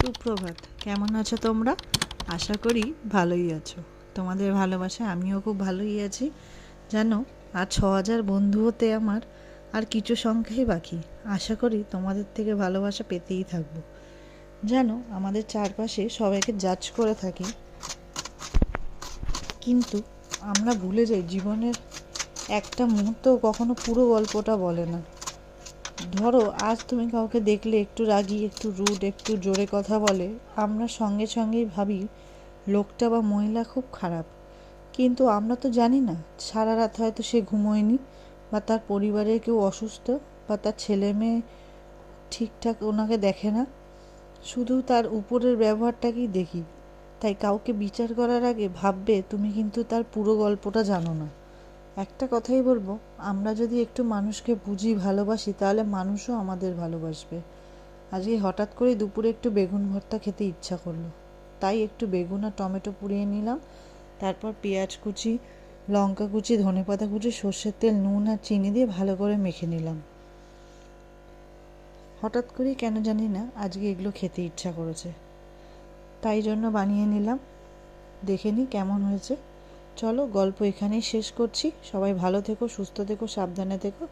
সুপ্রভাত। কেমন আছো তোমরা? আশা করি ভালোই আছো। তোমাদের ভালোবাসায় আমিও খুব ভালোই আছি। জানো, আর 6,000 বন্ধু হতে আমার আর কিছু সংখ্যাই বাকি। আশা করি তোমাদের থেকে ভালোবাসা পেতেই থাকবো। জানো, আমাদের চারপাশে সবাইকে জাজ করে থাকি, কিন্তু আমরা ভুলে যাই জীবনের একটা মুহূর্ত কখনো পুরো গল্পটা বলে না। ধরো, আজ তুমি কাউকে দেখলে একটু রাগী, একটু রুড, একটু জোরে কথা বলে, আমরা সঙ্গে সঙ্গেই ভাবি লোকটা বা মহিলা খুব খারাপ। কিন্তু আমরা তো জানি না সারা রাত হয়তো সে ঘুমোয়নি, বা তার পরিবারের কেউ অসুস্থ, বা তার ছেলে মেয়ে ঠিকঠাক ওনাকে দেখে না। শুধু তার উপরের ব্যবহারটাকেই দেখি। তাই কাউকে বিচার করার আগে ভাববে তুমি কিন্তু তার পুরো গল্পটা জানো না। একটা কথাই বলবো, আমরা যদি একটু মানুষকে বুঝি, ভালোবাসি, তাহলে মানুষও আমাদের ভালোবাসবে। আজকে হঠাৎ করে দুপুরে একটু বেগুন ভর্তা খেতে ইচ্ছা করলো, তাই একটু বেগুন আর টমেটো পুড়িয়ে নিলাম। তারপর পেঁয়াজ কুচি, লঙ্কা কুচি, ধনেপাতা কুচি, সর্ষের তেল, নুন আর চিনি দিয়ে ভালো করে মেখে নিলাম। হঠাৎ করেই কেন জানি না আজকে এগুলো খেতে ইচ্ছা করেছে, তাই জন্য বানিয়ে নিলাম। দেখে নি কেমন হয়েছে। চলো, গল্প এখানেই শেষ করছি। সবাই ভালো থেকো, সুস্থ থেকো, সাবধানে থেকো।